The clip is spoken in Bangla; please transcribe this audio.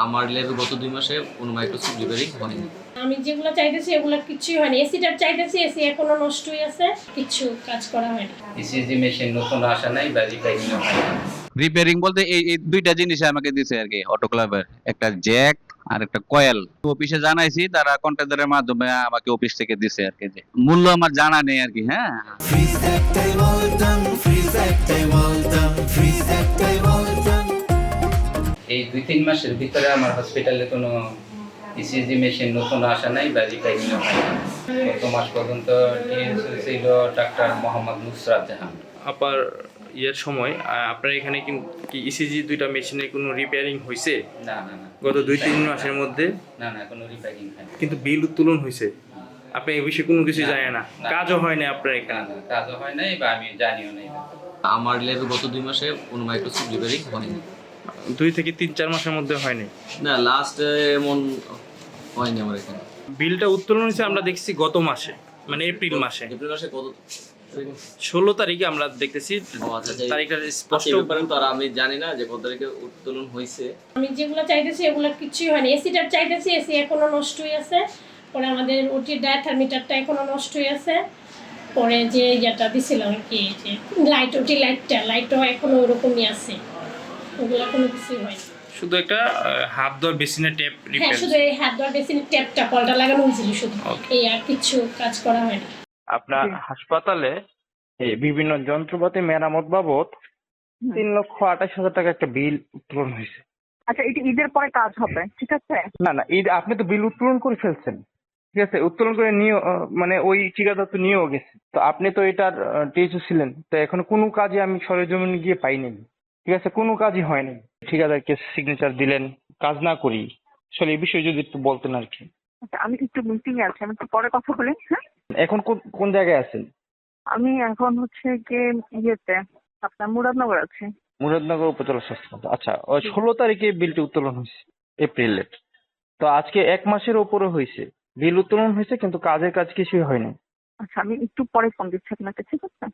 আমার ল্যাবে গত 2 মাসে কোনো মাইক্রোস্কোপ রিপেয়ারিং হয়নি। আমি যেগুলো চাইতেছি এগুলো কিছুই হয়নি। এসিটা চাইতেছি, এসি এখনো নষ্টই আছে, কিছু কাজ করা হয়নি। ইসিজি মেশিন নতুন আসা নাই বা রিপেয়ারিং হয় না। রিপেয়ারিং বলতে এই দুইটা জিনিস আমাকে দিছে আর কি, অটোক্লাভের একটা জ্যাক আর একটা কয়েল। অফিসে জানাইছি, তারা কন্ট্রাক্টরের মাধ্যমে আমাকে অফিস থেকে দিছে আর কি। যে মূল্য আমার জানা নেই আর কি। হ্যাঁ, এই 2-3 মাসের ভিতরে আমার হসপিটালে কোনো ইসিজি মেশিন নতুন আসা নাই বা রিপেয়ারিং হয় না। গত মাস পর্যন্ত টিএসএল ছিল ডাক্তার মোহাম্মদ নুসরাত জাহান। আপার সময় আপনার এখানে কি ইসিজি দুইটা মেশিনের কোনো রিপেয়ারিং হয়েছে? না না না, গত 2-3 মাসের মধ্যে না না, কোনো রিপেয়ারিং হয় না। কিন্তু বিল উত্তোলন হয়েছে, আপনি এই বিষয়ে কোনো কিছু জানেন না? না। কাজও হয় না আপনার এখানে? না, কাজও হয় নাই বা আমি জানিও নাই। আমার ল্যাবে গত 2 মাসে কোনো মাইক্রোস্কোপ রিপেয়ারিং হয়নি। 2 থেকে 3-4 মাসের মধ্যে হয়নি? না, লাস্ট এমন হয়নি আমার এখানে। বিলটা উত্তোলন হয়েছে আমরা দেখছি গত মাসে, মানে এপ্রিল মাসে এপ্রিল মাসে কত 16 তারিখে আমরা দেখতেছি। ও আচ্ছা, তারিখটা স্পষ্ট এই ব্যাপারে তো আর আমি জানি না যে কত তারিখে উত্তোলন হয়েছে। আমি যেগুলো চাইতেছি এগুলো কিছুই হয়নি। এসিটা চাইতেছি, এসি এখনো নষ্টই আছে। পরে আমাদের ওটির ডায়াথার্মিটারটা এখনো নষ্টই আছে। পরে যে ইয়েটা দিছিলাম আর কি, যে লাইট, ওটি লাইটও এখনো ওরকমই আছে। ওগুলো কোনো কিছুই হয়নি। শুধু একটা হাত ধোয়ার বেসিনের ট্যাপ হ্যাঁ, রিপেয়ার। শুধু এই হাত ধোয়ার বেসিনের ট্যাপটা পাল্টা লাগানো হয়েছিল শুধু, এই আর কিছু কাজ করা হয়নি। আপনার হাসপাতালে এই বিভিন্ন যন্ত্রপাতি মেরামত বাবদ 3,28,000 টাকা একটা বিল উত্তোলন হয়েছে। আচ্ছা, এটা ঈদের পরে কাজ হবে, ঠিক আছে? না না, ঈদ আপনি তো বিল উত্তোলন করে ফেলছেন, ঠিক আছে? উত্তোলন করে নিয়ে মানে ওই ঠিকাদার তো নিয়েও গেছে। তো আপনি তো এটার টিএসও ছিলেন, তো এখনো কোনো কাজে আমি সরেজমিনে গিয়ে পাইনি, ঠিক আছে? কোনো কাজই হয়নি। ঠিকাদারকে সিগনেচার দিলেন, কাজ না করি। আসলে এই বিষয়ে যদি একটু বলতেন আর কি। আচ্ছা, আমি একটু মিটিং এ আছি, আমি একটু পরে কথা বলি। হ্যাঁ, এখন কোন জায়গায় আছেন? আমি এখন হচ্ছে গিয়ে ইয়েতে আপনার মুরাদনগর আছি। মুরাদনগর উপজেলা স্বাস্থ্য কেন্দ্র। আচ্ছা, ওই 16 তারিখে বিলটি উত্তোলন হয়েছে এপ্রিলের। তো আজকে 1 মাসের উপরে হয়েছে, বিল উত্তোলন হয়েছে, কিন্তু কাজ কিছুই হয়নি। আচ্ছা, আমি একটু পরে ফোন দিচ্ছি আপনাকে, ঠিক আছে?